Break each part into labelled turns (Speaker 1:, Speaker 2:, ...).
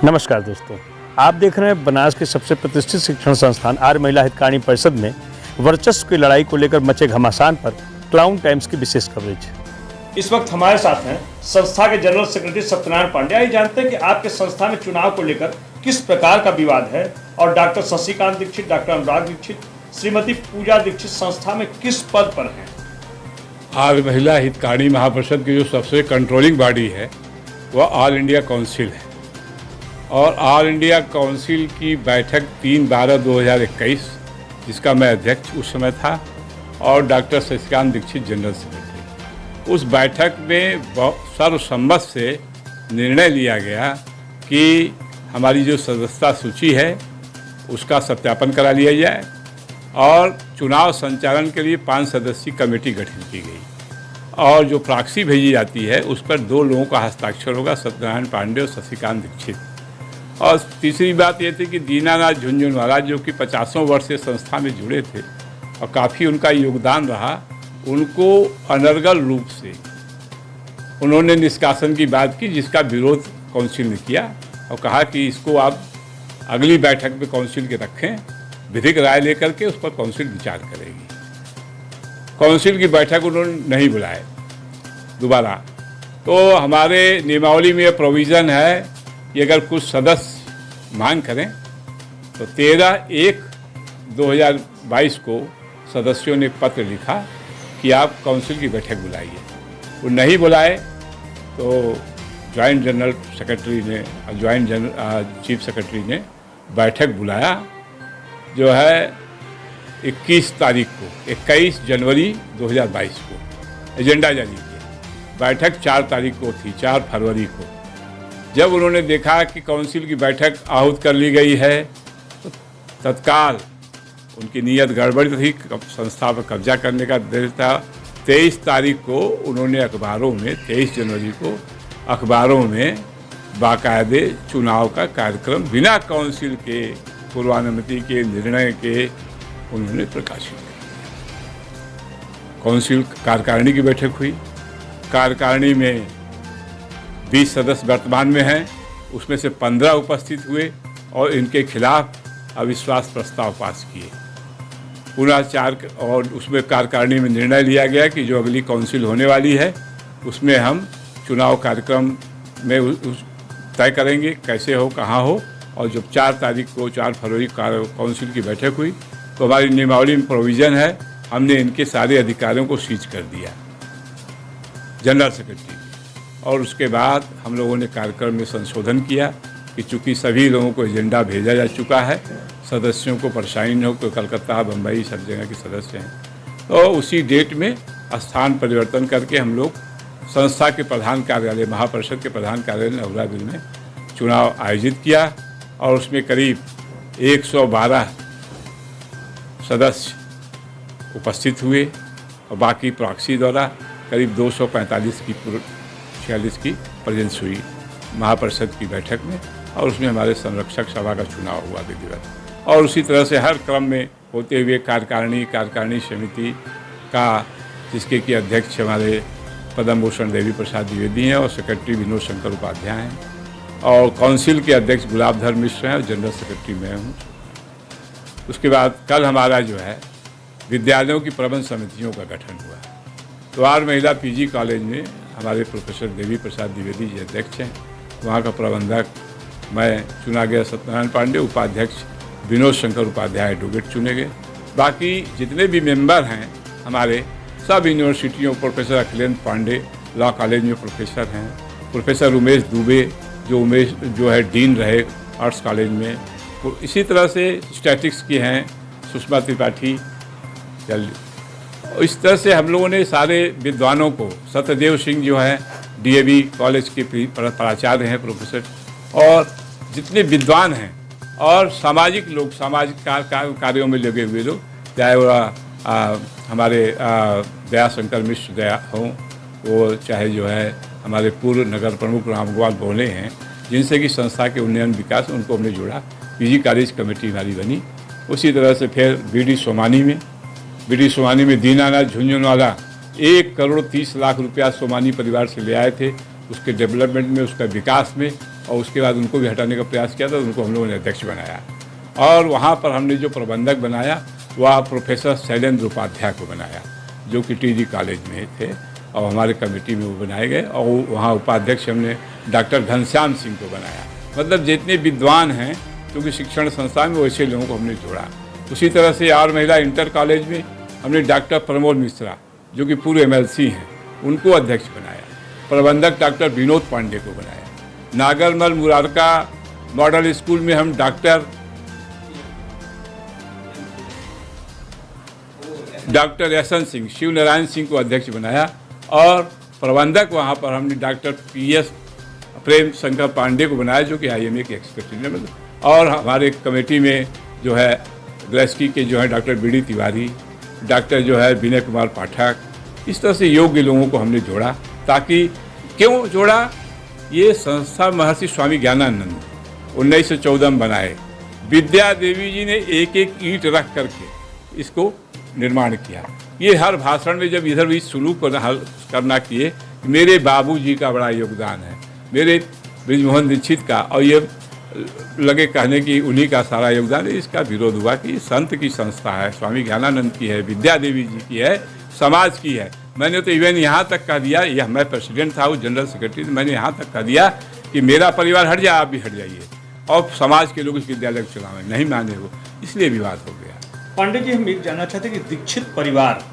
Speaker 1: नमस्कार दोस्तों, आप देख रहे हैं बनास के सबसे प्रतिष्ठित शिक्षण संस्थान आर्य महिला हितकारिणी परिषद में वर्चस्व की लड़ाई को लेकर मचे घमासान पर क्लाउन टाइम्स की विशेष कवरेज। इस वक्त हमारे साथ हैं संस्था के जनरल सेक्रेटरी सत्यनारायण पांडे। आइए जानते हैं कि आपके संस्था में चुनाव को लेकर किस प्रकार का विवाद है और डॉक्टर शशिकांत दीक्षित, डॉक्टर अनुराग दीक्षित, श्रीमती पूजा दीक्षित संस्था में किस पद पर हैं।
Speaker 2: आर्य महिला हितकारिणी महापरिषद की जो सबसे कंट्रोलिंग बॉडी है वह ऑल इंडिया काउंसिल है और ऑल इंडिया काउंसिल की बैठक 3/12/2021 जिसका मैं अध्यक्ष उस समय था और doctor Shashikant Dixit general secretary. उस बैठक में सर्वसम्मत से निर्णय लिया गया कि हमारी जो सदस्यता सूची है उसका सत्यापन करा लिया जाए और चुनाव संचालन के लिए 5 सदस्यीय कमेटी गठित की गई और जो प्रॉक्सी भेजी जाती है उस पर 2 लोगों का हस्ताक्षर होगा, सत्यनारायण पांडे और शशिकांत दीक्षित। और तीसरी बात ये थी कि दीनानाथ झुंझुनवाला जो कि 50 वर्ष से संस्था में जुड़े थे और काफ़ी उनका योगदान रहा, उनको अनर्गल रूप से उन्होंने निष्कासन की बात की जिसका विरोध काउंसिल ने किया और कहा कि इसको आप अगली बैठक में काउंसिल के रखें, विधिक राय लेकर के उस पर काउंसिल विचार करेगी। काउंसिल की बैठक उन्होंने नहीं बुलाए दोबारा। तो हमारे नियमावली में यह प्रोविज़न है कि अगर कुछ सदस्य मांग करें तो 13/1/2022 को सदस्यों ने पत्र लिखा कि आप काउंसिल की बैठक बुलाइए। वो नहीं बुलाए तो जॉइंट जनरल सेक्रेटरी ने जॉइंट चीफ सेक्रेटरी ने बैठक बुलाया जो है 21 तारीख को, 21 जनवरी 2022 को एजेंडा जारी किया। बैठक 4 तारीख को थी, 4 फरवरी को। जब उन्होंने देखा कि काउंसिल की बैठक आहूत कर ली गई है तो तत्काल उनकी नीयत गड़बड़ थी, संस्था पर कब्जा करने का दिल था। 23 तारीख को उन्होंने अखबारों में, 23 जनवरी को अखबारों में बाकायदे चुनाव का कार्यक्रम बिना काउंसिल के पूर्वानुमति के निर्णय के उन्होंने प्रकाशित किया। काउंसिल कार्यकारिणी की बैठक हुई। कार्यकारिणी में 20 सदस्य वर्तमान में हैं, उसमें से 15 उपस्थित हुए और इनके खिलाफ अविश्वास प्रस्ताव पास किए। पुनः 4 और उसमें कार्यकारिणी में निर्णय लिया गया कि जो अगली काउंसिल होने वाली है उसमें हम चुनाव कार्यक्रम में तय करेंगे कैसे हो, कहाँ हो। और जब 4 तारीख को, 4 फरवरी काउंसिल की बैठक हुई तो हमारी नियमावली में प्रोविज़न है, हमने इनके सारे अधिकारियों को सीज कर दिया जनरल सेक्रेटरी। और उसके बाद हम लोगों ने कार्यक्रम में संशोधन किया कि चूँकि सभी लोगों को एजेंडा भेजा जा चुका है, सदस्यों को परेशानी न हो, कोई कलकत्ता, बम्बई सब जगह के सदस्य हैं, तो उसी डेट में स्थान परिवर्तन करके हम लोग संस्था के प्रधान कार्यालय, महापरिषद के प्रधान कार्यालय नवराबिल में चुनाव आयोजित किया और उसमें करीब 112 सदस्य उपस्थित हुए और बाकी प्रॉक्सी द्वारा करीब 245 की प्रेजेंस हुई महापरिषद की बैठक में और उसमें हमारे संरक्षक सभा का चुनाव हुआ विधिवत। और उसी तरह से हर क्रम में होते हुए कार्यकारिणी समिति का, जिसके कि अध्यक्ष हमारे पद्म भूषण देवी प्रसाद द्विवेदी हैं और सेक्रेटरी विनोद शंकर उपाध्याय हैं और काउंसिल के अध्यक्ष गुलाबधर मिश्र हैं और जनरल सेक्रेटरी मैं हूँ। उसके बाद कल हमारा जो है विद्यालयों की प्रबंध समितियों का गठन हुआ। तो आर्य महिला पीजी कॉलेज में हमारे प्रोफेसर देवी प्रसाद द्विवेदी जी अध्यक्ष हैं, वहाँ का प्रबंधक मैं चुना गया सत्यनारायण पांडे, उपाध्यक्ष विनोद शंकर उपाध्याय एडवोकेट चुने गए। बाकी जितने भी मेंबर हैं हमारे सब यूनिवर्सिटियों, professor Akhilendra Pandey law college में प्रोफेसर हैं, प्रोफेसर उमेश दुबे जो है डीन रहे आर्ट्स कॉलेज में, इसी तरह से स्टैटिक्स की हैं सुषमा त्रिपाठी। इस तरह से हम लोगों ने सारे विद्वानों को, सत्यदेव सिंह जो है डीएवी कॉलेज के प्राचार्य हैं प्रोफेसर, और जितने विद्वान हैं और सामाजिक लोग, सामाजिक कार्यों में लगे हुए लोग, चाहे वह हमारे दयाशंकर मिश्र दया हों, वो चाहे जो है हमारे पूर्व नगर प्रमुख रामगोपाल बोले हैं जिनसे कि संस्था के उन्नयन विकास, उनको हमने जोड़ा। पीजी कॉलेज कमेटी हमारी बनी। उसी तरह से फिर बीडी सोमानी में दीनानाथ झुंझुनवाला 1 करोड़ 30 लाख रुपया सोमानी परिवार से ले आए थे। उसके डेवलपमेंट में, उसका विकास में और उसके बाद उनको भी हटाने का प्रयास किया था, उनको हम लोगों ने अध्यक्ष बनाया। और वहाँ पर हमने जो प्रबंधक बनाया वह प्रोफेसर शैलेंद्र उपाध्याय को बनाया, जो कि टीजी कॉलेज में थे और हमारे कमेटी में वो बनाए गए। और वहाँ उपाध्यक्ष हमने डॉक्टर घनश्याम सिंह को बनाया। मतलब जितने विद्वान हैं क्योंकि शिक्षण संस्थान में, वैसे लोगों को हमने जोड़ा। उसी तरह से आर महिला इंटर कॉलेज में हमने डॉक्टर प्रमोद मिश्रा, जो कि पूर्व MLC हैं, उनको अध्यक्ष बनाया। प्रबंधक डॉक्टर विनोद पांडे को बनाया। नागरमल मुरारका मॉडल स्कूल में हम डॉक्टर यशन सिंह, शिव नारायण सिंह को अध्यक्ष बनाया। और प्रबंधक वहाँ पर हमने डॉक्टर PS प्रेम शंकर पांडे को बनाया, जो कि IMA के एक्सपर्ट हैं। और हमारे कमेटी में जो है ग्रेस्की के जो है डॉक्टर BD तिवारी, डॉक्टर जो है विनय कुमार पाठक, इस तरह से योग्य लोगों को हमने जोड़ा। ताकि क्यों जोड़ा? ये संस्था महर्षि स्वामी ज्ञानानंद 1914 में बनाए। विद्या देवी जी ने एक एक ईंट रख करके इसको निर्माण किया। ये हर भाषण में जब इधर भी शुरू करना किए, मेरे बाबूजी का बड़ा योगदान है, मेरे बृजमोहन दीक्षित का, और ये लगे कहने की उन्हीं का सारा योगदान है। इसका विरोध हुआ कि संत की संस्था है, स्वामी ज्ञानानंद की है, विद्या देवी जी की है, समाज की है। मैंने तो इवन यहाँ तक कह दिया, यह मैं प्रेसिडेंट था, वो जनरल सेक्रेटरी, मैंने यहाँ तक कह दिया कि मेरा परिवार हट जाए, आप भी हट जाइए, और समाज के लोग इस विद्यालय को चलाएं। नहीं माने वो, इसलिए विवाद हो गया।
Speaker 1: पांडे जी, हम एक जानना चाहते हैं कि दीक्षित परिवार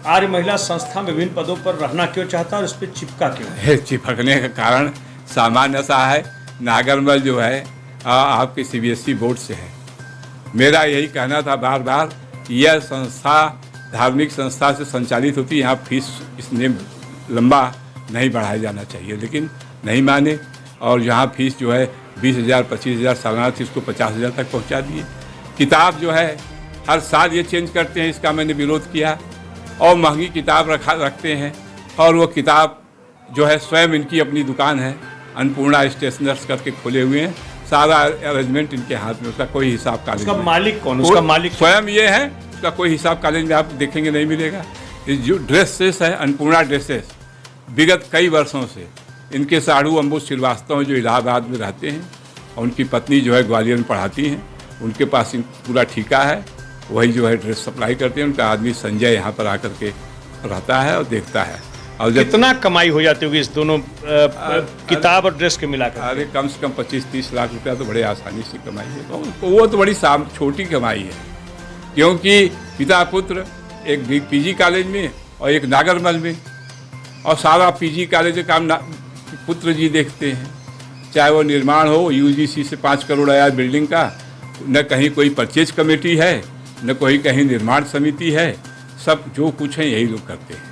Speaker 1: आर्य महिला संस्था में विभिन्न पदों पर रहना क्यों चाहता है और इस पर चिपका क्यों है?
Speaker 2: चिपकने का कारण सामान्य सा है। नागरमल जो है आपके CBSE बोर्ड से है। मेरा यही कहना था बार बार, यह संस्था धार्मिक संस्था से संचालित होती है, यहाँ फीस इसने लंबा नहीं बढ़ाया जाना चाहिए, लेकिन नहीं माने। और यहाँ फीस जो है 20,000 25,000 सालाना थी, उसको 50,000 तक पहुँचा दिए। किताब जो है हर साल ये चेंज करते हैं, इसका मैंने विरोध किया। और महंगी किताब रखते हैं। और वो किताब जो है स्वयं इनकी अपनी दुकान है, अन्नपूर्णा स्टेशनर्स करके खोले हुए हैं। सारा अरेंजमेंट इनके हाथ में, उसका कोई हिसाब कॉलेज में।
Speaker 1: उसका मालिक कौन? उसका मालिक
Speaker 2: स्वयं ये है, उसका कोई हिसाब कॉलेज में आप देखेंगे नहीं मिलेगा। ये जो ड्रेसेस है, अन्नपूर्णा ड्रेसेस, विगत कई वर्षों से इनके साढ़ू अम्बुज श्रीवास्तव जो इलाहाबाद में रहते हैं, और उनकी पत्नी जो है ग्वालियर में पढ़ाती हैं, उनके पास पूरा ठेका है, वही जो है ड्रेस सप्लाई करते हैं। उनका आदमी संजय यहाँ पर आकर के रहता है और देखता है। और जब
Speaker 1: कितना कमाई हो जाती होगी इस दोनों किताब और ड्रेस के मिलाकर?
Speaker 2: अरे कम से कम 25-30 लाख रुपया तो बड़े आसानी से कमाई है। तो वो तो बड़ी छोटी कमाई है, क्योंकि पिता पुत्र एक PG कॉलेज में और एक नागरमल में, और सारा PG कॉलेज का काम पुत्र जी देखते हैं। चाहे वो निर्माण हो, UGC से 5 करोड़ आया बिल्डिंग का, न कहीं कोई परचेज कमेटी है, न कोई कहीं निर्माण समिति है, सब जो कुछ है यही लोग करते हैं।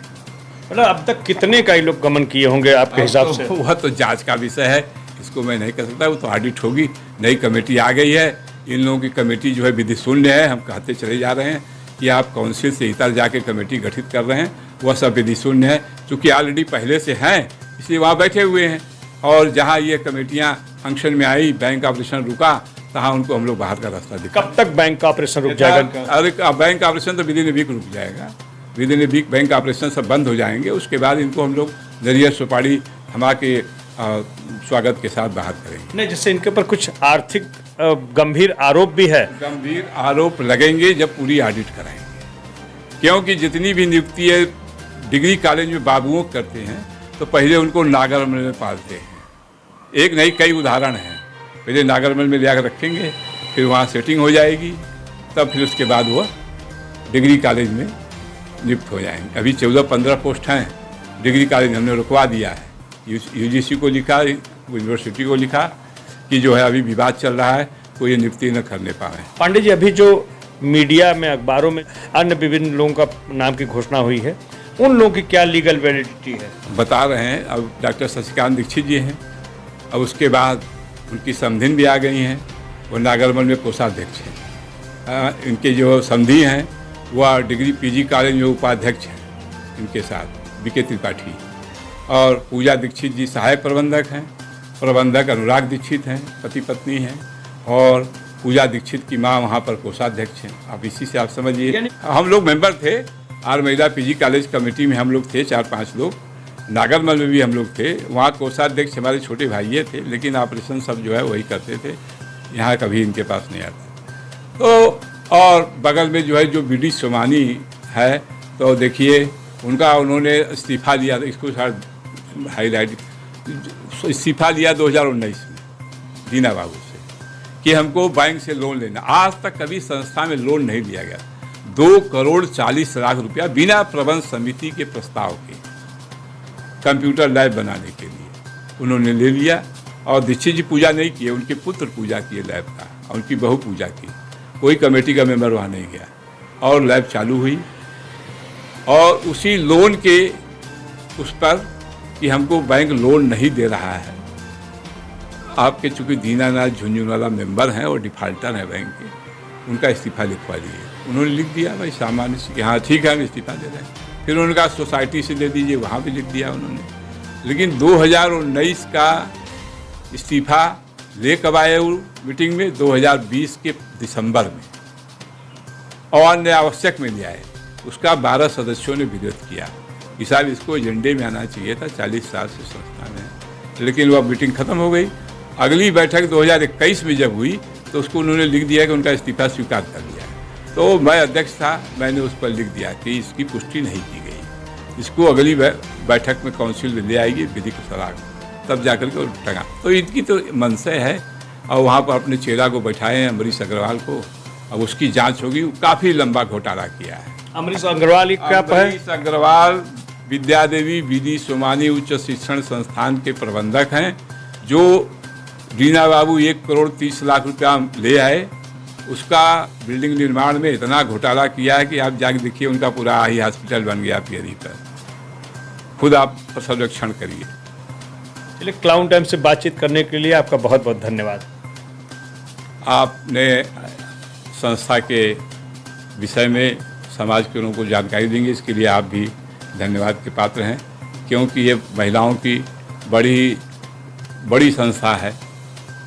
Speaker 1: मतलब अब तक कितने का लोग गमन किए होंगे आपके हिसाब से?
Speaker 2: वह तो जांच का विषय है, इसको मैं नहीं कर सकता। वो तो ऑडिट होगी। नई कमेटी आ गई है, इन लोगों की कमेटी जो है विधि शून्य है। हम कहते चले जा रहे हैं कि आप काउंसिल से इतर जाके कमेटी गठित कर रहे हैं, वह सब विधि शून्य है। चूँकि ऑलरेडी पहले से हैं, इसलिए वहाँ बैठे हुए हैं। और जहाँ ये कमेटियाँ फंक्शन में आई, बैंक ऑपरेशन रुका, तहाँ उनको हम लोग बाहर का रास्ता दिखा।
Speaker 1: कब तक बैंक का ऑपरेशन रुक जाएगा?
Speaker 2: अरे बैंक ऑपरेशन तो विदिन ए वीक रुक जाएगा। Within a week bank operation सब बंद हो जाएंगे। उसके बाद इनको हम लोग नरियर सुपारी हमारे स्वागत के साथ बाहर करेंगे।
Speaker 1: नहीं, जैसे इनके ऊपर कुछ आर्थिक गंभीर आरोप भी है।
Speaker 2: गंभीर आरोप लगेंगे जब पूरी ऑडिट कराएंगे, क्योंकि जितनी भी नियुक्ति है डिग्री कॉलेज में बाबुओं करते हैं, तो पहले उनको नागरमल में पालते हैं। एक नहीं कई उदाहरण हैं। पहले नागरमल में ले आकर रखेंगे, फिर वहाँ सेटिंग हो जाएगी, तब फिर उसके बाद वो डिग्री कॉलेज में नियुक्त हो जाएंगे। अभी 14-15 पोस्ट हैं डिग्री कॉलेज, हमने रुकवा दिया है। UGC को लिखा, यूनिवर्सिटी को लिखा कि जो है अभी विवाद चल रहा है, कोई ये नियुक्ति न करने पाए।
Speaker 1: पांडे जी, अभी जो मीडिया में, अखबारों में अन्य विभिन्न लोगों का नाम की घोषणा हुई है, उन लोगों की क्या लीगल वैलिडिटी है?
Speaker 2: बता रहे हैं। अब डॉक्टर शशिकांत दीक्षित जी हैं, अब उसके बाद उनकी समधिन भी आ गई हैं, वो नागरमल में कोषाध्यक्ष हैं। इनके जो समधी हैं वह डिग्री PG कॉलेज में उपाध्यक्ष हैं, इनके साथ BK त्रिपाठी। और पूजा दीक्षित जी सहायक प्रबंधक हैं। प्रबंधक अनुराग दीक्षित हैं, पति पत्नी हैं। और पूजा दीक्षित की माँ वहाँ पर कोषाध्यक्ष हैं। अब इसी से आप समझिए, हम लोग मेंबर थे आर महिला PG कॉलेज कमेटी में, हम लोग थे 4-5 लोग। नागरमल में भी हम लोग थे, वहाँ कोषाध्यक्ष हमारे छोटे भाइये थे, लेकिन ऑपरेशन सब जो है वही करते थे, यहाँ कभी इनके पास नहीं आते। तो और बगल में जो है जो बी डी सोमानी है, तो देखिए उन्होंने इस्तीफा लिया, इसको शायद हाईलाइट, इस्तीफा लिया 2019 में दीना बाबू से कि हमको बैंक से लोन लेना। आज तक कभी संस्था में लोन नहीं लिया गया। 2,40,00,000 रुपया बिना प्रबंध समिति के प्रस्ताव के कंप्यूटर लैब बनाने के लिए उन्होंने ले लिया, और दीक्षित जी पूजा नहीं किए, उनके पुत्र पूजा किए लैब का, और उनकी बहू पूजा की, कोई कमेटी का मेंबर वहाँ नहीं गया, और लैब चालू हुई। और उसी लोन के उस पर कि हमको बैंक लोन नहीं दे रहा है, आपके चूँकि दीनानाथ झुंझुनवाला मेंबर हैं और डिफाल्टर हैं बैंक के, उनका इस्तीफा लिखवा लिए। उन्होंने लिख दिया भाई सामान्य से, हाँ ठीक है हम इस्तीफा दे रहे हैं। फिर उन्होंने कहा सोसाइटी से दे दीजिए, वहाँ भी लिख दिया उन्होंने। लेकिन 2019 का इस्तीफा ले कब आए वो मीटिंग में? 2020 के दिसंबर में, और अन्य आवश्यक में ले आए। उसका 12 सदस्यों ने विरोध किया कि साहब इसको एजेंडे में आना चाहिए था, 40 साल से संस्था में है। लेकिन वह मीटिंग खत्म हो गई। अगली बैठक 2021 में जब हुई तो उसको उन्होंने लिख दिया कि उनका इस्तीफा स्वीकार कर लिया। तो मैं अध्यक्ष था, मैंने उस पर लिख दिया कि इसकी पुष्टि नहीं की गई, इसको अगली बैठक में काउंसिल में ले आएगी विधिक सलाह, तब जाकर के टंगा। तो इनकी तो मनसे है, और वहाँ पर अपने चेला को बैठाए हैं अमरीश अग्रवाल को, अब उसकी जांच होगी। काफ़ी लंबा घोटाला किया है
Speaker 1: अमरीश अग्रवाल।
Speaker 2: अमरीश अग्रवाल विद्यादेवी बी.डी. सोमानी उच्च शिक्षण संस्थान के प्रबंधक हैं, जो दीना बाबू 1,30,00,000 रुपया ले आए, उसका बिल्डिंग निर्माण में इतना घोटाला किया है कि आप जाके देखिए, उनका पूरा ही हॉस्पिटल बन गया पियरी पर। खुद आप सर्वेक्षण करिए।
Speaker 1: चलिए, क्लाउन टाइम्स से बातचीत करने के लिए आपका बहुत बहुत धन्यवाद।
Speaker 2: आपने संस्था के विषय में समाज के लोगों को जानकारी देंगे, इसके लिए आप भी धन्यवाद के पात्र हैं, क्योंकि ये महिलाओं की बड़ी संस्था है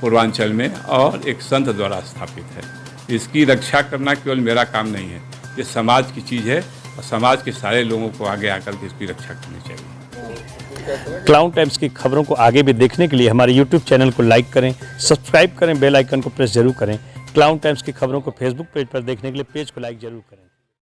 Speaker 2: पूर्वांचल में, और एक संत द्वारा स्थापित है। इसकी रक्षा करना केवल मेरा काम नहीं है, ये समाज की चीज़ है, और समाज के सारे लोगों को आगे आकर के इसकी रक्षा करनी चाहिए।
Speaker 1: क्लाउन टाइम्स की खबरों को आगे भी देखने के लिए हमारे YouTube चैनल को लाइक करें, सब्सक्राइब करें, बेल आइकन को प्रेस जरूर करें। क्लाउन टाइम्स की खबरों को फेसबुक पेज पर देखने के लिए पेज को लाइक जरूर करें।